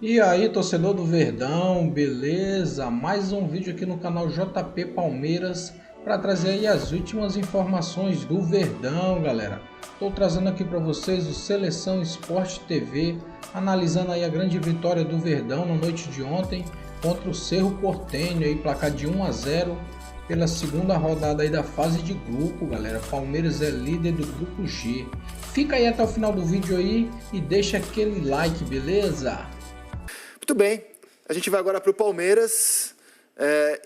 E aí, torcedor do Verdão, beleza? Mais um vídeo aqui no canal JP Palmeiras para trazer aí as últimas informações do Verdão, galera. Estou trazendo aqui para vocês o Seleção Esporte TV, analisando aí a grande vitória do Verdão na noite de ontem contra o Cerro Porteño, aí placar de 1-0 pela segunda rodada aí da fase de grupo, galera. Palmeiras é líder do grupo G. Fica aí até o final do vídeo aí e deixa aquele like, beleza? Muito bem, a gente vai agora para o Palmeiras.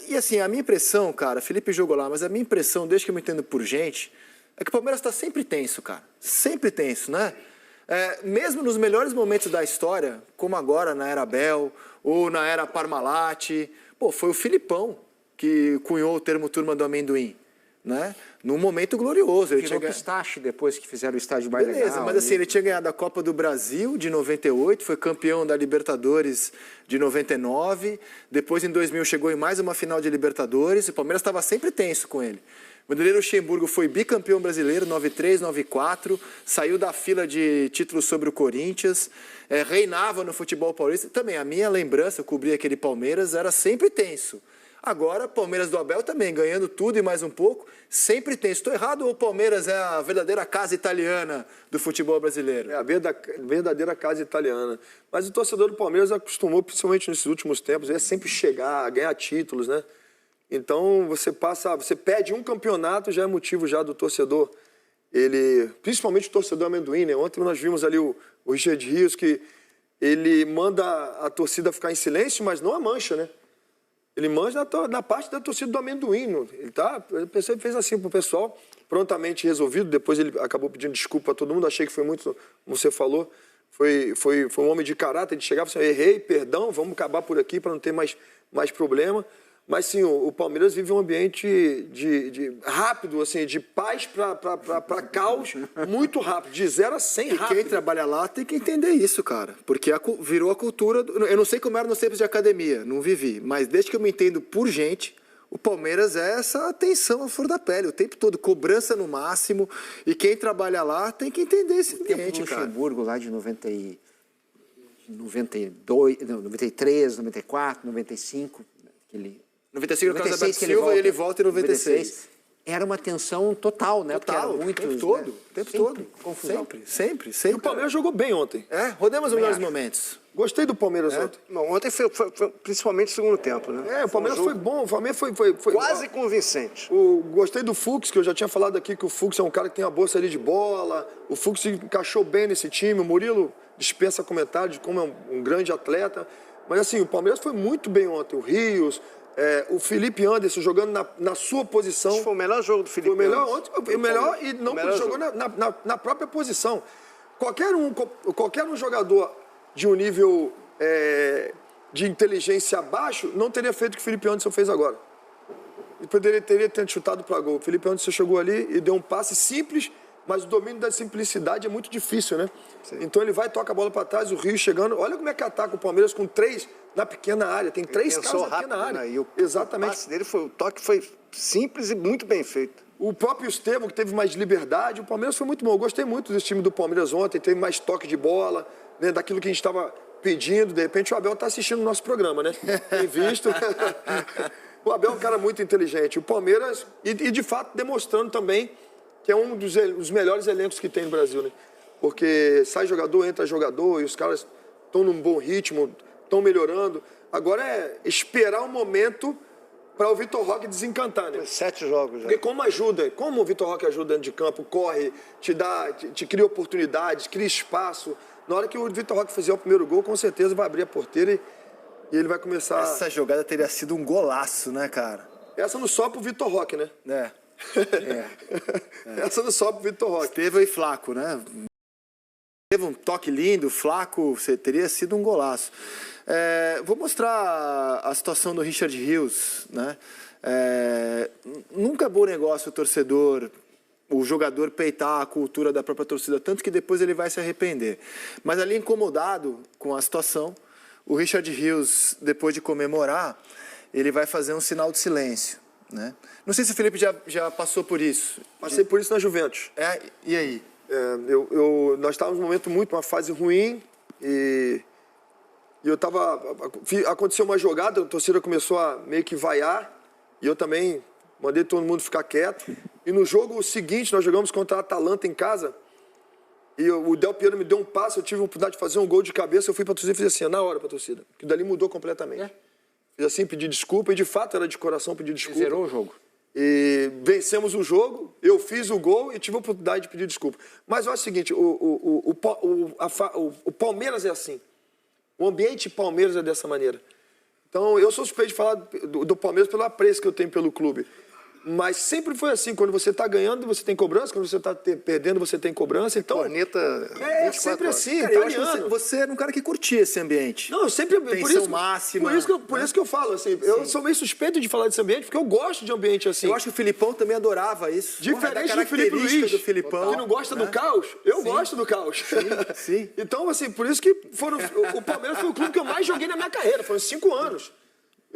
E assim, a minha impressão, cara, Felipe jogou lá, mas a minha impressão, desde que eu me entendo por gente, é que o Palmeiras está sempre tenso, cara. Sempre tenso, né? Mesmo nos melhores momentos da história, como agora na era Abel ou na era Parmalat, pô, foi o Filipão que cunhou o termo turma do amendoim, né? Num momento glorioso. Virou pistache depois que fizeram o estádio mais legal. Beleza, mas assim, ele tinha ganhado a Copa do Brasil de 98, foi campeão da Libertadores de 99, depois em 2000 chegou em mais uma final de Libertadores, o Palmeiras estava sempre tenso com ele. O Vanderlei Luxemburgo foi bicampeão brasileiro, 93, 94, saiu da fila de títulos sobre o Corinthians, reinava no futebol paulista. Também, a minha lembrança, eu cobri aquele Palmeiras, era sempre tenso. Agora, Palmeiras do Abel também, ganhando tudo e mais um pouco, sempre tem. Estou errado ou o Palmeiras é a verdadeira casa italiana do futebol brasileiro? É a verdadeira casa italiana. Mas o torcedor do Palmeiras acostumou, principalmente nesses últimos tempos, a sempre chegar, a ganhar títulos, né? Então, você perde um campeonato, já é motivo já do torcedor. Principalmente o torcedor amendoim, né? Ontem nós vimos ali o Richard Rios, que ele manda a torcida ficar em silêncio, mas não a mancha, né? Ele manja na parte da torcida do amendoim. Ele fez assim pro pessoal, prontamente resolvido. Depois ele acabou pedindo desculpa a todo mundo. Achei que foi muito, como você falou, foi um homem de caráter. Ele chegava e falava, errei, perdão, vamos acabar por aqui para não ter mais problema. Mas sim, o Palmeiras vive um ambiente de rápido, assim, de paz para caos, muito rápido, de 0 a 100 rápido. E quem trabalha lá tem que entender isso, cara, porque virou a cultura. Eu não sei como era nos tempos de academia, não vivi, mas desde que eu me entendo por gente, o Palmeiras é essa tensão à flor da pele, o tempo todo, cobrança no máximo, e quem trabalha lá tem que entender esse ambiente, cara. Luxemburgo lá de 92, 93, 94, 95, aquele... 95 no caso da Silva e ele volta em 96. Era uma tensão total, né? Total, porque era muito, o tempo todo, o tempo todo. Confusão. Sempre. E o Palmeiras jogou bem ontem. Rodemos os melhores momentos. Gostei do Palmeiras ontem. Não, ontem foi principalmente o segundo tempo, né? O Palmeiras foi bom, o Palmeiras foi quase convincente. Gostei do Fux, que eu já tinha falado aqui que o Fux é um cara que tem uma boa saída de bola. O Fux se encaixou bem nesse time. O Murilo dispensa comentário de como é um grande atleta. Mas assim, o Palmeiras foi muito bem ontem. O Rios, o Felipe Anderson jogando na sua posição. Esse foi o melhor jogo do Felipe Anderson. Foi o melhor Anderson. ontem, o melhor e não jogou na própria posição. Qualquer um jogador de um nível de inteligência abaixo não teria feito o que o Felipe Anderson fez agora. Ele teria chutado para gol. O Felipe Anderson chegou ali e deu um passe simples, mas o domínio da simplicidade é muito difícil, né? Sim. Então ele vai, toca a bola para trás, o Rio chegando. Olha como é que ataca o Palmeiras com 3 na pequena área. Tem 3 caras na pequena área. Né? E Exatamente. O passe dele o toque foi simples e muito bem feito. O próprio Estevão, que teve mais liberdade. O Palmeiras foi muito bom. Eu gostei muito desse time do Palmeiras ontem. Teve mais toque de bola, né? Daquilo que a gente estava pedindo. De repente o Abel está assistindo o nosso programa, né? Tem visto. O Abel é um cara muito inteligente. O Palmeiras, e de fato demonstrando também que é um dos melhores elencos que tem no Brasil, né? Porque sai jogador, entra jogador, e os caras estão num bom ritmo, estão melhorando. Agora é esperar um momento para o Vitor Roque desencantar, né? 7 jogos já. Porque como o Vitor Roque ajuda dentro de campo, corre, te cria oportunidades, cria espaço. Na hora que o Vitor Roque fizer o primeiro gol, com certeza vai abrir a porteira e ele vai começar... Essa jogada teria sido um golaço, né, cara? Essa não só pro Vitor Roque, né? Essa não só pro Vitor Roque. Estevão e Flaco, né? Teve um toque lindo, Flaco, teria sido um golaço. Vou mostrar a situação do Richard Rios, né? Nunca é bom negócio o torcedor, o jogador peitar a cultura da própria torcida, tanto que depois ele vai se arrepender. Mas ali incomodado com a situação, o Richard Rios, depois de comemorar, ele vai fazer um sinal de silêncio, né? Não sei se o Felipe já passou por isso. Passei por isso na Juventus. E aí? Nós estávamos num momento uma fase ruim e E eu tava... Aconteceu uma jogada, a torcida começou a meio que vaiar. E eu também mandei todo mundo ficar quieto. E no jogo seguinte, nós jogamos contra a Atalanta em casa. E o Del Piero me deu um passe, eu tive a oportunidade de fazer um gol de cabeça. Eu fui pra torcida e fiz assim, na hora pra torcida. Que dali mudou completamente. Fiz assim, pedi desculpa. E de fato, era de coração pedir desculpa. Zerou o jogo. E vencemos o jogo, eu fiz o gol e tive a oportunidade de pedir desculpa. Mas olha o seguinte, o Palmeiras é assim. O ambiente Palmeiras é dessa maneira. Então, eu sou suspeito de falar do Palmeiras pelo apreço que eu tenho pelo clube. Mas sempre foi assim, quando você está ganhando, você tem cobrança, quando você está perdendo, você tem cobrança. Então, Corneta. é sempre assim, Cara, eu acho italiano. que você era um cara que curtia esse ambiente. Não, eu sempre... Tensão máxima. Por isso que eu falo, assim, eu sou meio suspeito de falar desse ambiente, porque eu gosto de ambiente assim. Eu acho que o Filipão também adorava isso. Diferente do Felipe Luiz, do Filipão, que não gosta do caos, eu gosto do caos. sim. Então, assim, por isso que o Palmeiras foi o clube que eu mais joguei na minha carreira, foram 5 anos.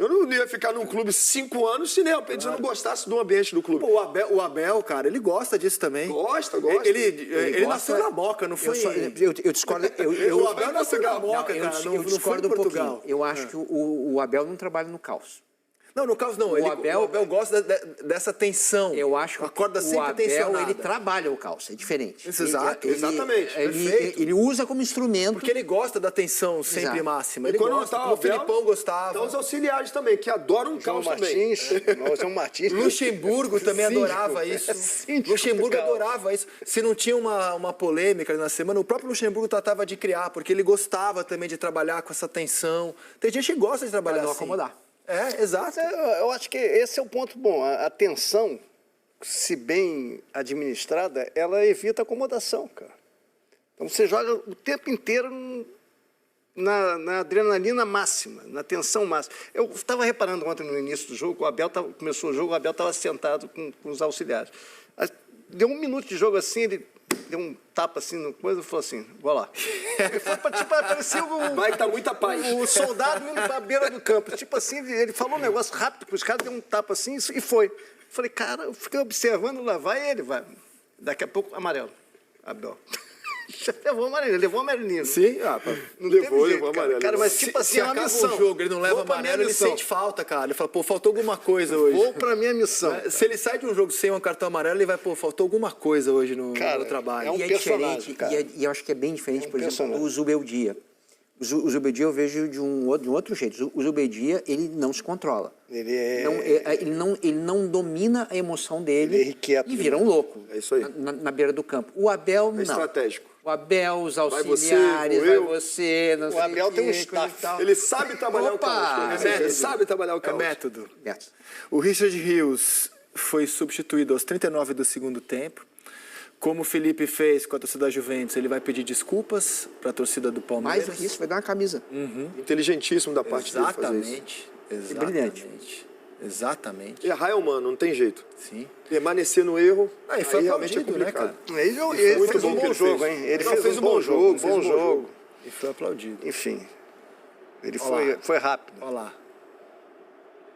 Eu não ia ficar num clube 5 anos se de repente eu não gostasse do ambiente do clube. Pô, o Abel, cara, ele gosta disso também. Gosta. Ele gosta. nasceu na Moca, não foi? Eu discordo. O Abel nasceu na Moca, eu cara, não foi em discordo um Portugal. pouquinho. Eu acho que o Abel não trabalha no caos. Não, no caso não. O Abel gosta dessa tensão. Eu acho que a corda o sempre Abel, tensionada. ele trabalha o caos, é diferente. Exatamente, perfeito. Ele usa como instrumento. Porque ele gosta da tensão sempre Exato. máxima. E Ele quando não gosta, tá o como o Abel, Filipão gostava. Então os auxiliares também, que adoram um João caos também. Martins. João Martins. Luxemburgo também adorava isso. Síndico Luxemburgo do caos. adorava isso. Se não tinha uma polêmica ali na semana, o próprio Luxemburgo tratava de criar, porque ele gostava também de trabalhar com essa tensão. Tem gente que gosta de trabalhar Pra não assim. acomodar. É, exato. Eu acho que esse é o ponto bom. A tensão, se bem administrada, ela evita acomodação, cara. Então você joga o tempo inteiro na adrenalina máxima, na tensão máxima. Eu estava reparando ontem no início do jogo, começou o jogo, o Abel estava sentado com os auxiliares. Deu 1 minuto de jogo assim, ele deu um tapa assim no coisa e falou assim, vou lá. Ele foi pra, tipo, parecia Vai que tá muita paz. o soldado indo pra beira do campo. Tipo assim, ele falou um negócio rápido pros caras, deu um tapa assim e foi. Falei, cara, eu fiquei observando lá, vai ele, vai. Daqui a pouco, amarelo. Abel. Levou amarelinho. Sim, Não levou teve jeito, amarelo. cara, mas tipo assim, se é uma acaba missão. o jogo, ele não leva Vou pra minha amarelo, ele missão. sente falta, cara. Ele fala, pô, faltou alguma coisa hoje. Vou pra minha missão. Se ele sai de um jogo sem um cartão amarelo, ele vai, pô, faltou alguma coisa hoje no trabalho. é um E é personagem, diferente, cara. e eu acho que é bem diferente, por exemplo, personagem. do Zubeldia. O Zubeldia eu vejo de um outro jeito. O Zubeldia, ele não se controla. Ele não domina a emoção dele Ele é irrequieto, e vira um louco É isso aí. na beira do campo. O Abel, não. estratégico. O Abel, os você, auxiliares, vou eu. você, não sei O Abel tem um quê, coisa e staff. tal. Ele sabe trabalhar o caos. Ele sabe trabalhar o É caos. método. Yes. O Richard Rios foi substituído aos 39 do segundo tempo. Como o Felipe fez com a torcida da Juventus, ele vai pedir desculpas para a torcida do Palmeiras. Mais do que isso, vai dar uma camisa. Inteligentíssimo da parte dele fazer isso. Exatamente. Brilhante. Exatamente. Errar é humano, não tem jeito. Sim. Permanecer no erro, E foi aí realmente é aplaudido, né, complicado. cara? Ele muito fez bom um que bom ele jogo, fez. hein? Ele Não, fez um bom jogo, fez um bom jogo. E foi aplaudido. Enfim, ele Olha lá. foi rápido. Olha lá.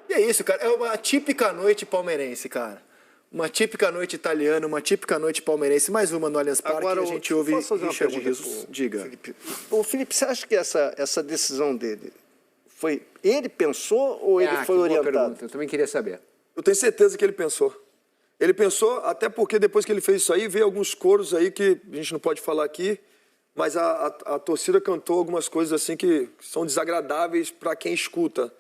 E é isso, cara. É uma típica noite palmeirense, cara. Uma típica noite italiana, uma típica noite palmeirense. Mais uma no Allianz Parque. Agora, E a gente ouve posso fazer uma Richard pergunta Rios. pro Diga. Felipe? Ô, Felipe, você acha que essa decisão dele foi... Ele pensou ou ele Que foi boa orientado? pergunta, eu também queria saber. Eu tenho certeza que ele pensou. Ele pensou, até porque depois que ele fez isso aí, veio alguns coros aí que a gente não pode falar aqui, mas a torcida cantou algumas coisas assim que são desagradáveis para quem escuta.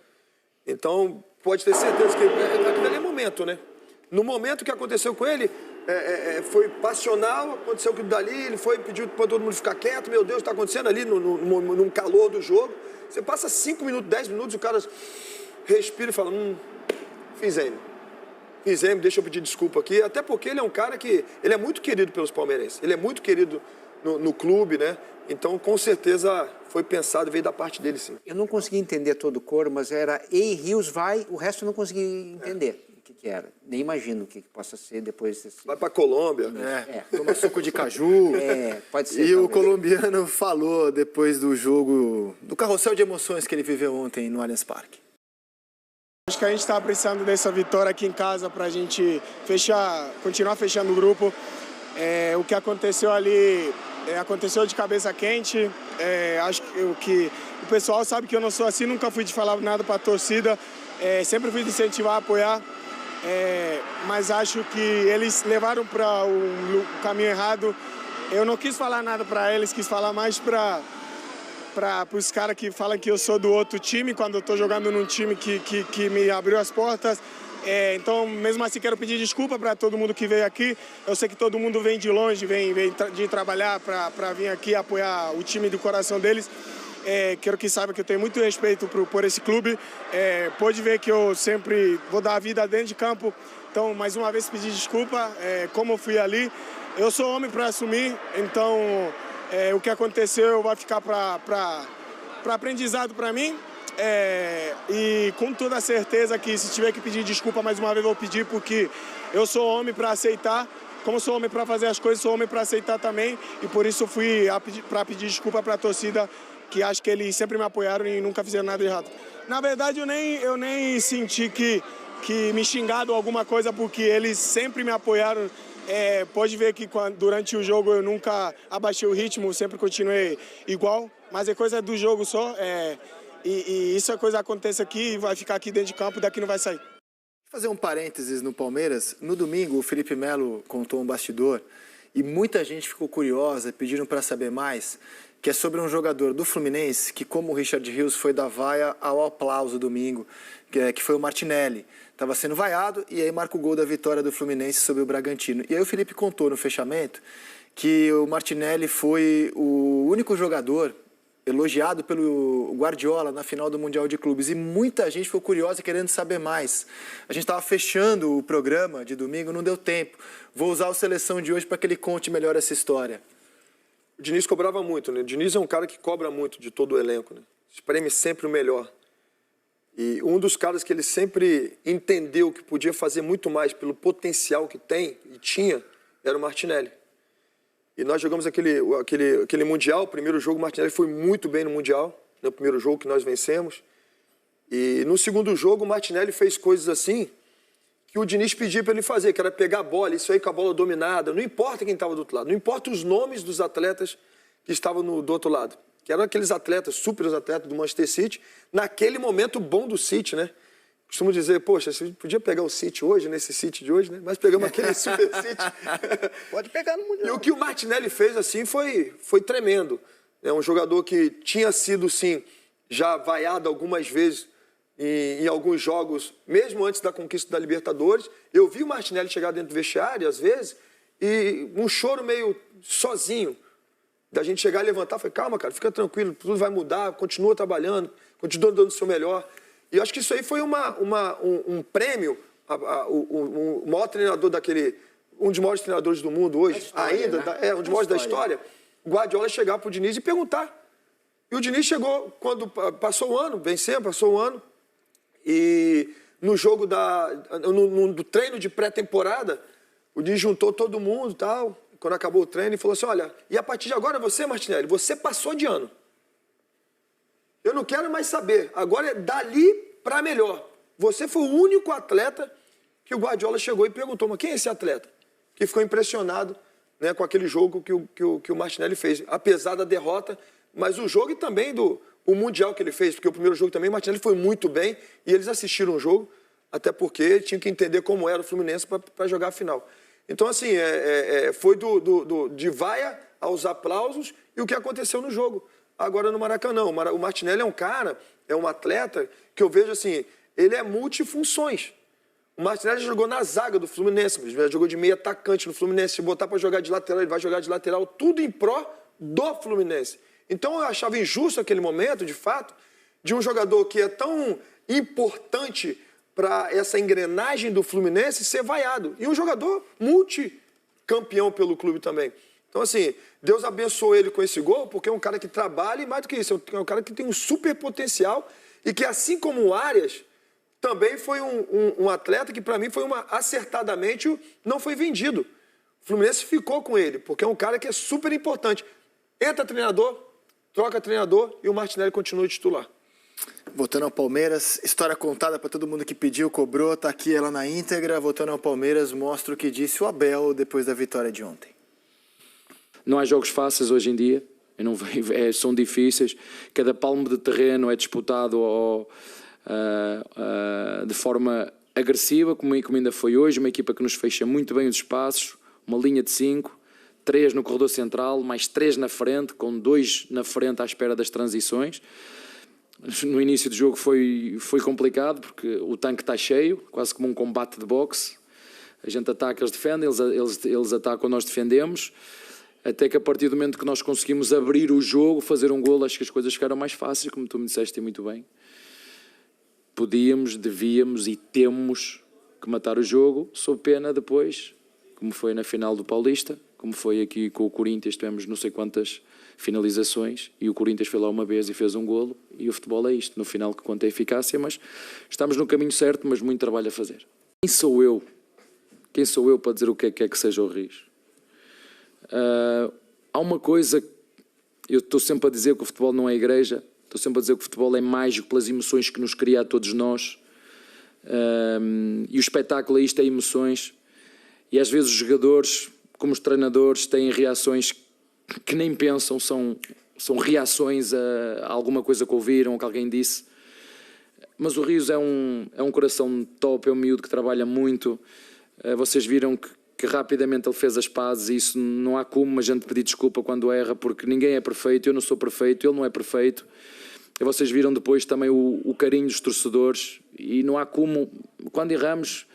Então, pode ter certeza que aquilo ali é momento, né? No momento que aconteceu com ele, foi passional, aconteceu aquilo dali, ele foi pediu para todo mundo ficar quieto, meu Deus, está acontecendo ali num calor do jogo. Você passa 5 minutos, 10 minutos, o cara respira e fala, fizemos, deixa eu pedir desculpa aqui, até porque ele é um cara que, ele é muito querido pelos palmeirenses, ele é muito querido no clube, né? Então, com certeza, foi pensado, veio da parte dele, sim. Eu não consegui entender todo o coro, mas era Ei, Rios, vai, o resto eu não consegui entender o que era. Nem imagino o que possa ser depois desse... Vai para Colômbia. Toma suco de caju. Pode ser. E o talvez. colombiano falou depois do jogo, do carrossel de emoções que ele viveu ontem no Allianz Parque. Acho que a gente está precisando dessa vitória aqui em casa para a gente continuar fechando o grupo. O que aconteceu ali aconteceu de cabeça quente. Acho que o pessoal sabe que eu não sou assim, nunca fui de falar nada para a torcida, sempre fui de incentivar, apoiar. Mas acho que eles levaram para o caminho errado. Eu não quis falar nada para eles, quis falar mais para os caras que falam que eu sou do outro time, quando eu estou jogando num time que me abriu as portas. Então, mesmo assim, quero pedir desculpa para todo mundo que veio aqui. Eu sei que todo mundo vem de longe, vem de trabalhar para vir aqui apoiar o time do coração deles. Quero que saiba que eu tenho muito respeito por esse clube. Pode ver que eu sempre vou dar a vida dentro de campo. Então, mais uma vez, pedir desculpa. Como eu fui ali, eu sou homem para assumir. Então, o que aconteceu vai ficar para aprendizado para mim. E com toda certeza que se tiver que pedir desculpa mais uma vez, vou pedir, porque eu sou homem para aceitar. Como sou homem para fazer as coisas, sou homem para aceitar também. E por isso eu fui para pedir desculpa para a torcida, que acho que eles sempre me apoiaram e nunca fizeram nada errado. Na verdade, eu nem senti que me xingaram alguma coisa, porque eles sempre me apoiaram. Pode ver que durante o jogo eu nunca abaixei o ritmo, sempre continuei igual, mas é coisa do jogo só. E isso é coisa que acontece aqui, vai ficar aqui dentro de campo, daqui não vai sair. Vou fazer um parênteses no Palmeiras. No domingo, o Felipe Melo contou um bastidor e muita gente ficou curiosa, pediram para saber mais, que é sobre um jogador do Fluminense que, como o Richard Rios, foi dar vaia ao aplauso domingo, que foi o Martinelli. Estava sendo vaiado e aí marca o gol da vitória do Fluminense sobre o Bragantino. E aí o Felipe contou no fechamento que o Martinelli foi o único jogador elogiado pelo Guardiola na final do Mundial de Clubes, e muita gente ficou curiosa querendo saber mais. A gente estava fechando o programa de domingo, não deu tempo. Vou usar o Seleção de hoje para que ele conte melhor essa história. O Diniz cobrava muito, né? O Diniz é um cara que cobra muito de todo o elenco, né? Espreme sempre o melhor. E um dos caras que ele sempre entendeu que podia fazer muito mais pelo potencial que tem e tinha era o Martinelli. E nós jogamos aquele Mundial, o primeiro jogo, o Martinelli foi muito bem no Mundial, no primeiro jogo que nós vencemos. E no segundo jogo, o Martinelli fez coisas assim que o Diniz pedia para ele fazer, que era pegar a bola, isso aí com a bola dominada, não importa quem estava do outro lado, não importa os nomes dos atletas que estavam do outro lado, que eram aqueles atletas, super atletas do Manchester City, naquele momento bom do City, né? Costumo dizer, poxa, você podia pegar o City hoje, nesse City de hoje, né? Mas pegamos aquele Super City. Pode pegar no Mundial. E o que o Martinelli fez, assim, foi tremendo. É um jogador que tinha sido, sim, já vaiado algumas vezes em alguns jogos, mesmo antes da conquista da Libertadores. Eu vi o Martinelli chegar dentro do vestiário, às vezes, e um choro meio sozinho. Da gente chegar e levantar, falei, calma, cara, fica tranquilo, tudo vai mudar, continua trabalhando, continua dando o seu melhor. E eu acho que isso aí foi um prêmio, o maior treinador um dos maiores treinadores do mundo hoje, história, ainda, né? Um dos maiores da história, o Guardiola chegar para o Diniz e perguntar. E o Diniz chegou, quando passou o ano, vencemos, passou o ano, e no jogo do treino de pré-temporada, o Diniz juntou todo mundo e tal, quando acabou o treino, e falou assim, olha, e a partir de agora você, Martinelli, você passou de ano. Eu não quero mais saber. Agora é dali para melhor. Você foi o único atleta que o Guardiola chegou e perguntou, mas quem é esse atleta? Que ficou impressionado, né, com aquele jogo que o Martinelli fez. Apesar da derrota, mas o jogo e também o Mundial que ele fez, porque o primeiro jogo também o Martinelli foi muito bem e eles assistiram o jogo, até porque tinham que entender como era o Fluminense para jogar a final. Então, assim, foi de vaia aos aplausos e o que aconteceu no jogo. Agora no Maracanã, o Martinelli é um cara, é um atleta que eu vejo assim, ele é multifunções. O Martinelli já jogou na zaga do Fluminense, já jogou de meio atacante no Fluminense, se botar para jogar de lateral, ele vai jogar de lateral, tudo em pró do Fluminense. Então eu achava injusto aquele momento, de fato, de um jogador que é tão importante para essa engrenagem do Fluminense ser vaiado. E um jogador multicampeão pelo clube também. Então, assim, Deus abençoou ele com esse gol, porque é um cara que trabalha e, mais do que isso, é um cara que tem um super potencial e que, assim como o Arias, também foi um atleta que, para mim, foi acertadamente, não foi vendido. O Fluminense ficou com ele, porque é um cara que é super importante. Entra treinador, troca treinador e o Martinelli continua titular. Voltando ao Palmeiras, história contada para todo mundo que pediu, cobrou, está aqui ela na íntegra. Voltando ao Palmeiras, mostra o que disse o Abel depois da vitória de ontem. Não há jogos fáceis hoje em dia, são difíceis, cada palmo de terreno é disputado de forma agressiva, como ainda foi hoje, uma equipa que nos fecha muito bem os espaços, uma linha de 5, 3 no corredor central, mais 3 na frente, com 2 na frente à espera das transições. No início do jogo foi complicado, porque o tanque está cheio, quase como um combate de boxe. A gente ataca, eles defendem, eles atacam, nós defendemos, até que a partir do momento que nós conseguimos abrir o jogo, fazer um golo, acho que as coisas ficaram mais fáceis, como tu me disseste muito bem. Podíamos, devíamos e temos que matar o jogo, sob pena depois, como foi na final do Paulista, como foi aqui com o Corinthians, tivemos não sei quantas finalizações e o Corinthians foi lá uma vez e fez um golo, e o futebol é isto, no final que conta a eficácia, mas estamos no caminho certo, mas muito trabalho a fazer. Quem sou eu para dizer o que é que seja o Rios? Há uma coisa, eu estou sempre a dizer que o futebol não é igreja, estou sempre a dizer que o futebol é mágico pelas emoções que nos cria a todos nós, e o espetáculo é isto, é emoções, e às vezes os jogadores, como os treinadores, têm reações que nem pensam, são reações a alguma coisa que ouviram ou que alguém disse. Mas o Rios é um coração top, é um miúdo que trabalha muito. Vocês viram que rapidamente ele fez as pazes, e isso não há como a gente pedir desculpa quando erra, porque ninguém é perfeito, eu não sou perfeito, ele não é perfeito. E vocês viram depois também o carinho dos torcedores, e não há como, quando erramos,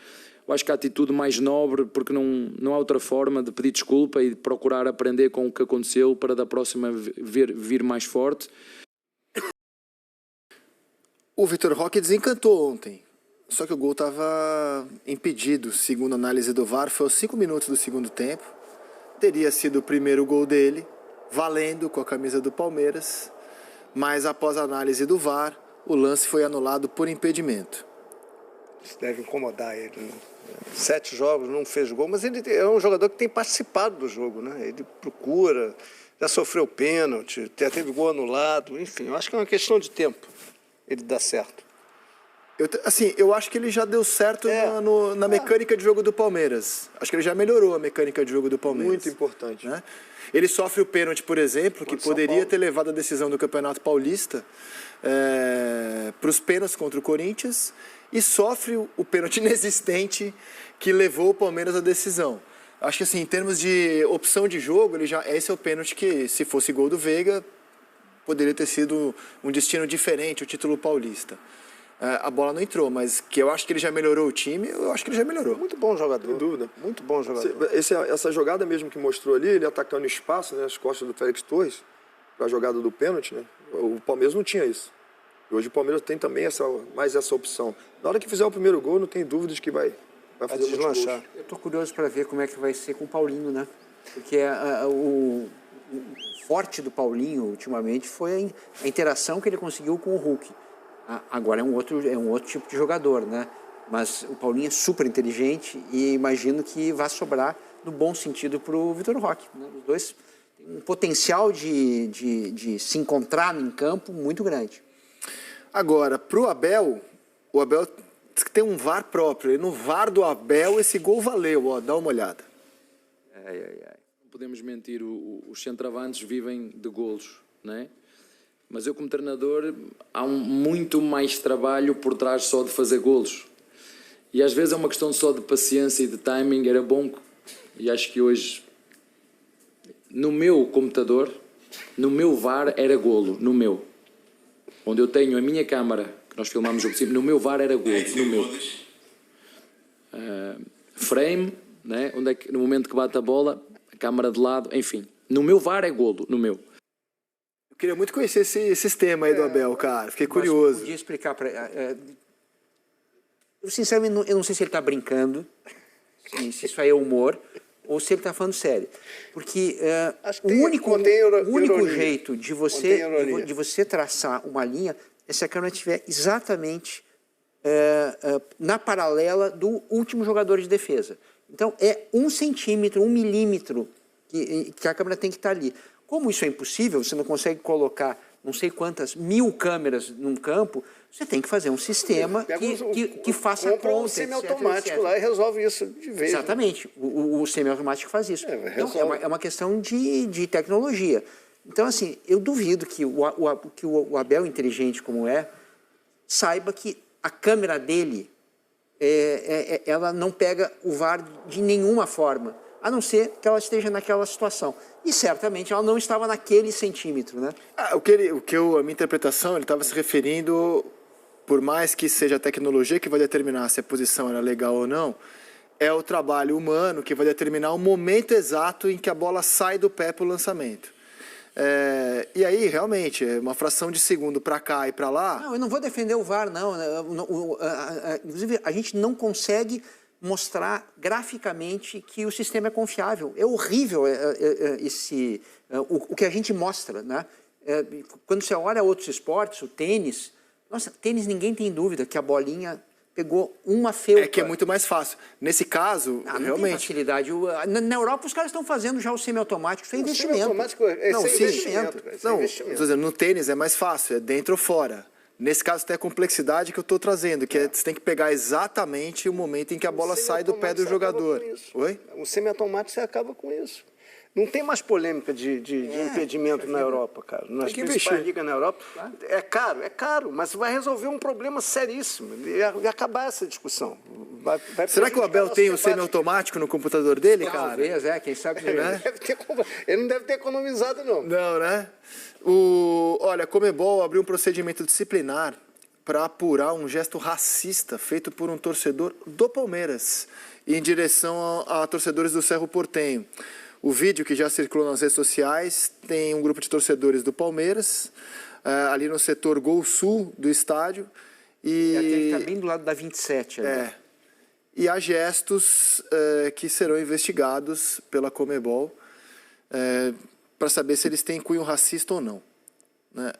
eu acho que a atitude mais nobre, porque não há outra forma de pedir desculpa e de procurar aprender com o que aconteceu para da próxima vir mais forte. O Vitor Roque desencantou ontem, só que o gol estava impedido, segundo a análise do VAR, foi aos 5 minutos do segundo tempo. Teria sido o primeiro gol dele, valendo com a camisa do Palmeiras, mas após a análise do VAR, o lance foi anulado por impedimento. Isso deve incomodar ele, né? 7 jogos, não fez gol, mas ele é um jogador que tem participado do jogo, né? Ele procura, já sofreu pênalti, já teve gol anulado, enfim, eu acho que é uma questão de tempo ele dá certo. Eu acho que ele já deu certo na mecânica de jogo do Palmeiras. Acho que ele já melhorou a mecânica de jogo do Palmeiras. Muito importante. Né? Ele sofre o pênalti, por exemplo, que poderia ter levado a decisão do Campeonato Paulista para os pênaltis contra o Corinthians, e sofre o pênalti inexistente que levou o Palmeiras à decisão. Acho que assim, em termos de opção de jogo, esse é o pênalti que, se fosse gol do Veiga, poderia ter sido um destino diferente, o título paulista. A bola não entrou, mas que eu acho que ele já melhorou o time, eu acho que ele já melhorou. Muito bom jogador. Sem dúvida. Muito bom jogador. Essa jogada mesmo que mostrou ali, ele atacando espaço, né, as costas do Félix Torres, para a jogada do pênalti, né? O Palmeiras não tinha isso. E hoje o Palmeiras tem também mais essa opção. Na hora que fizer o primeiro gol, não tem dúvida de que vai fazer deslanchar. Eu estou curioso para ver como é que vai ser com o Paulinho, né? Porque o forte do Paulinho, ultimamente, foi a interação que ele conseguiu com o Hulk. Agora é um outro tipo de jogador, né? Mas o Paulinho é super inteligente e imagino que vai sobrar no bom sentido para o Vitor Roque. Né? Os dois têm um potencial de se encontrar em campo muito grande. Agora, para o Abel tem um VAR próprio. E no VAR do Abel, esse gol valeu. Ó, dá uma olhada. Não podemos mentir, os centroavantes vivem de golos, não é? Mas eu, como treinador, há muito mais trabalho por trás só de fazer golos. E às vezes é uma questão só de paciência e de timing. Era bom, e acho que hoje, no meu computador, no meu VAR era golo, no meu. Onde eu tenho a minha câmara, que nós filmámos o possível, no meu VAR era golo, no meu. Frame, né? Onde é que, no momento que bate a bola, a câmara de lado, enfim. No meu VAR é golo, no meu. Eu queria muito conhecer esse sistema aí do Abel, cara. Fiquei curioso. Podia explicar para... eu, sinceramente, eu não sei se ele está brincando, se isso aí é humor, ou se ele está falando sério. Porque o único jeito de você traçar uma linha é se a câmera estiver exatamente na paralela do último jogador de defesa. Então, é 1 centímetro, 1 milímetro que a câmera tem que estar ali. Como isso é impossível, você não consegue colocar não sei quantas 1000 câmeras num campo, você tem que fazer um sistema que faça compra conta, um semiautomático lá e resolve isso de vez. Exatamente, o semiautomático faz isso. Então, é uma questão de tecnologia. Então, assim, eu duvido que o Abel, inteligente como é, saiba que a câmera dele, ela não pega o VAR de nenhuma forma, a não ser que ela esteja naquela situação. E certamente ela não estava naquele centímetro, né? A minha interpretação, ele estava se referindo, por mais que seja a tecnologia que vai determinar se a posição era legal ou não, é o trabalho humano que vai determinar o momento exato em que a bola sai do pé para o lançamento. E aí, realmente, uma fração de segundo para cá e para lá... Não, eu não vou defender o VAR, não. Inclusive, a gente não consegue mostrar graficamente que o sistema é confiável. É horrível o que a gente mostra, né? Quando você olha outros esportes, o tênis... Nossa, tênis ninguém tem dúvida que a bolinha pegou uma felpa. É que é muito mais fácil. Nesse caso, não realmente... tem facilidade. Na Europa, os caras estão fazendo já o semiautomático. Isso é investimento. Semiautomático investimento. Não, estou dizendo, no tênis é mais fácil, é dentro ou fora. Nesse caso tem a complexidade que eu estou trazendo, que você tem que pegar exatamente o momento em que a bola sai do pé do jogador. Oi? O semiautomático você acaba com isso. Não tem mais polêmica de impedimento na Europa, cara. Nas principais ligas na Europa. É caro, mas vai resolver um problema seríssimo. E acabar essa discussão. Será que o Abel tem o semiautomático no computador dele, cara? Talvez, quem sabe... Ele não deve ter economizado, não. Não, né? Olha, a Conmebol abriu um procedimento disciplinar para apurar um gesto racista feito por um torcedor do Palmeiras em direção a torcedores do Cerro Porteño. O vídeo que já circulou nas redes sociais tem um grupo de torcedores do Palmeiras, ali no setor Gol Sul do estádio. Aquele que está bem do lado da 27. Ali. E há gestos que serão investigados pela Conmebol para saber se eles têm cunho racista ou não.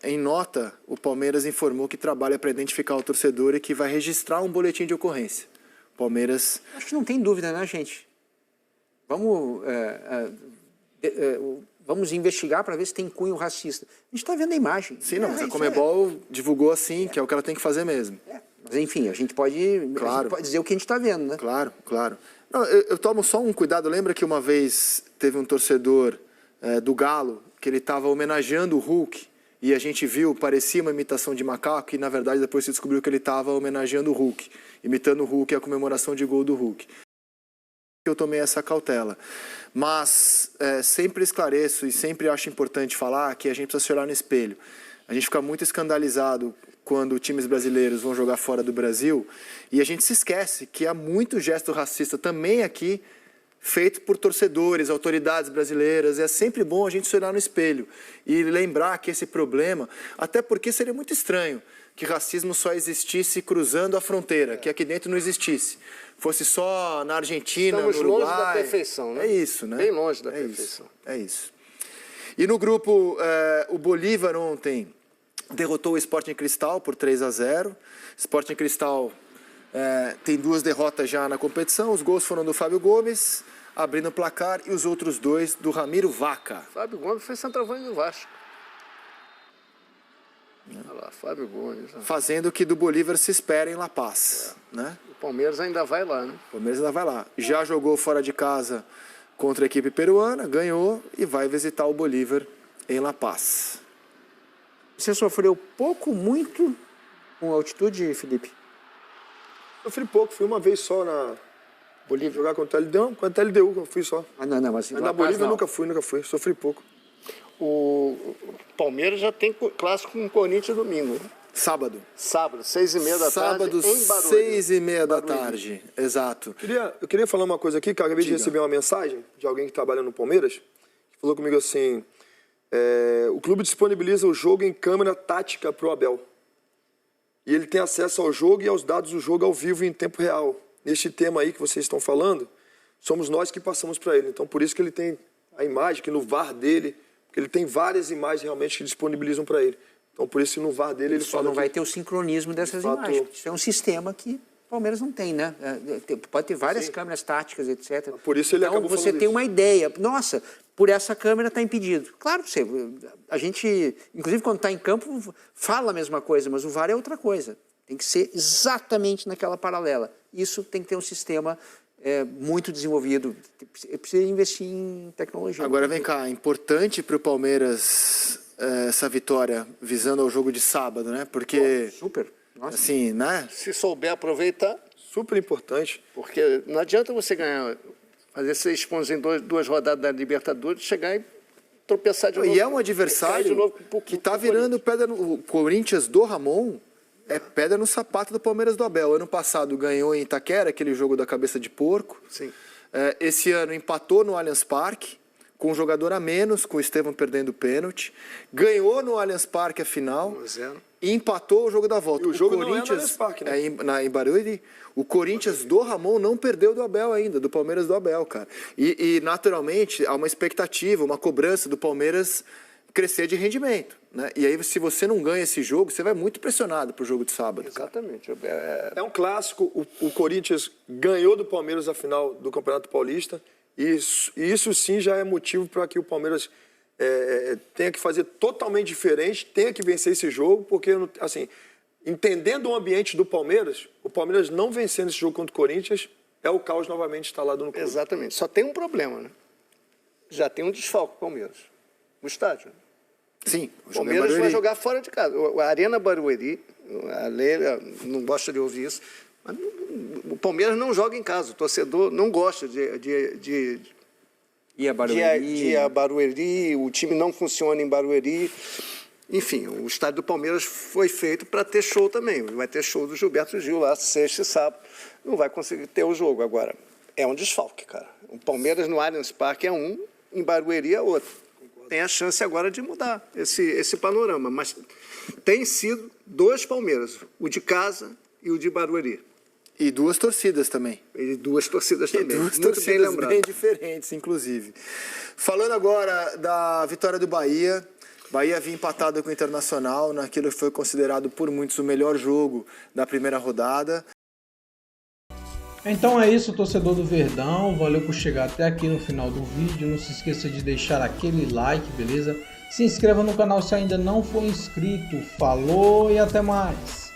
Em nota, o Palmeiras informou que trabalha para identificar o torcedor e que vai registrar um boletim de ocorrência. O Palmeiras... Acho que não tem dúvida, né, gente? Vamos investigar para ver se tem cunho racista. A gente está vendo a imagem. Sim, não, mas a Conmebol divulgou assim, que é o que ela tem que fazer mesmo. Mas, enfim, a gente pode dizer o que a gente está vendo, né? Claro, claro. Não, eu tomo só um cuidado. Lembra que uma vez teve um torcedor do Galo, que ele estava homenageando o Hulk, e a gente viu, parecia uma imitação de macaco, e na verdade depois se descobriu que ele estava homenageando o Hulk, imitando o Hulk e a comemoração de gol do Hulk. Eu tomei essa cautela, mas sempre esclareço e sempre acho importante falar que a gente precisa se olhar no espelho. A gente fica muito escandalizado quando times brasileiros vão jogar fora do Brasil e a gente se esquece que há muito gesto racista também aqui feito por torcedores, autoridades brasileiras. É sempre bom a gente se olhar no espelho e lembrar que esse problema, até porque seria muito estranho que racismo só existisse cruzando a fronteira, que aqui dentro não existisse. Fosse só na Argentina, no Uruguai. Estamos longe da perfeição, né? É isso, né? Bem longe da perfeição. É isso. E no grupo, o Bolívar ontem derrotou o Sporting Cristal por 3-0. Sporting Cristal tem 2 derrotas já na competição. Os gols foram do Fábio Gomes, abrindo o placar, e os outros 2 do Ramiro Vaca. Fábio Gomes foi centroavante do Vasco. Olha lá, Fábio Gomes. Fazendo o que do Bolívar se espera em La Paz. Né? O Palmeiras ainda vai lá, né? O Palmeiras ainda vai lá. Já jogou fora de casa contra a equipe peruana, ganhou e vai visitar o Bolívar em La Paz. Você sofreu pouco, muito com altitude, Felipe? Sofri pouco, fui uma vez só na Bolívia jogar contra a LDU. Não, contra a LDU eu fui só. Não, mas na Bolívia eu nunca fui. Sofri pouco. O Palmeiras já tem clássico com o Corinthians domingo. Sábado, 6h30 da tarde, em Barueri. 6h30 da tarde, exato. Eu queria falar uma coisa aqui, que eu acabei de receber uma mensagem de alguém que trabalha no Palmeiras, que falou comigo assim, o clube disponibiliza o jogo em câmera tática para o Abel. E ele tem acesso ao jogo e aos dados do jogo ao vivo em tempo real. Neste tema aí que vocês estão falando, somos nós que passamos para ele. Então, por isso que ele tem a imagem, que no VAR dele, porque ele tem várias imagens realmente que disponibilizam para ele. Então, por isso que no VAR dele ele só não vai ter o sincronismo dessas imagens. Isso é um sistema que o Palmeiras não tem, né? Pode ter várias câmeras táticas, etc. Por isso ele acabou falando você tem uma ideia. Nossa, por essa câmera está impedido. Claro, a gente, inclusive quando está em campo, fala a mesma coisa, mas o VAR é outra coisa. Tem que ser exatamente naquela paralela. Isso tem que ter um sistema muito desenvolvido. Precisa investir em tecnologia. Agora vem cá, importante para o Palmeiras essa vitória visando ao jogo de sábado, né? Porque, super. Nossa. assim, né? Se souber aproveitar, Super importante. porque não adianta você ganhar, fazer 6 pontos em 2 rodadas da Libertadores, chegar e tropeçar de novo. E é um cair de adversário novo que está virando pedra no... O Corinthians do Ramon é pedra no sapato do Palmeiras do Abel. Ano passado ganhou em Itaquera, aquele jogo da cabeça de porco. Sim. Esse ano empatou no Allianz Parque, com um jogador a menos, com o Estevão perdendo o pênalti. Ganhou no Allianz Parque a final 1-0. e empatou o jogo da volta. E o jogo não é no Allianz Parque, né? Em Barueri. O Corinthians do Ramon não perdeu do Abel ainda, do Palmeiras do Abel, cara. E naturalmente há uma expectativa, uma cobrança do Palmeiras crescer de rendimento, né? E aí, se você não ganha esse jogo, você vai muito pressionado pro jogo de sábado. Exatamente. É um clássico. O Corinthians ganhou do Palmeiras a final do Campeonato Paulista. E isso sim já é motivo para que o Palmeiras tenha que fazer totalmente diferente, tenha que vencer esse jogo, porque, assim, entendendo o ambiente do Palmeiras, o Palmeiras não vencendo esse jogo contra o Corinthians, é o caos novamente instalado no clube. Exatamente. Só tem um problema, né? Já tem um desfalque o Palmeiras. No estádio. Sim, O Palmeiras vai jogar fora de casa. A Arena Barueri, a Leila não gosta de ouvir isso, mas o Palmeiras não joga em casa. O torcedor não gosta de E a Barueri? de ir a Barueri, o time não funciona em Barueri. Enfim, o estádio do Palmeiras foi feito para ter show também. Vai ter show do Gilberto Gil lá, sexta e sábado. Não vai conseguir ter o jogo. Agora, é um desfalque, cara. O Palmeiras no Allianz Parque é um, em Barueri é outro. Tem a chance agora de mudar esse panorama. Mas tem sido 2 Palmeiras, o de casa e o de Barueri. E 2 torcidas também. E 2 torcidas também. Duas Muito torcidas bem lembrado. bem diferentes, inclusive. Falando agora da vitória do Bahia. Bahia vinha empatado com o Internacional naquilo que foi considerado por muitos o melhor jogo da primeira rodada. Então é isso, torcedor do Verdão. Valeu por chegar até aqui no final do vídeo. Não se esqueça de deixar aquele like, beleza? Se inscreva no canal se ainda não for inscrito. Falou e até mais!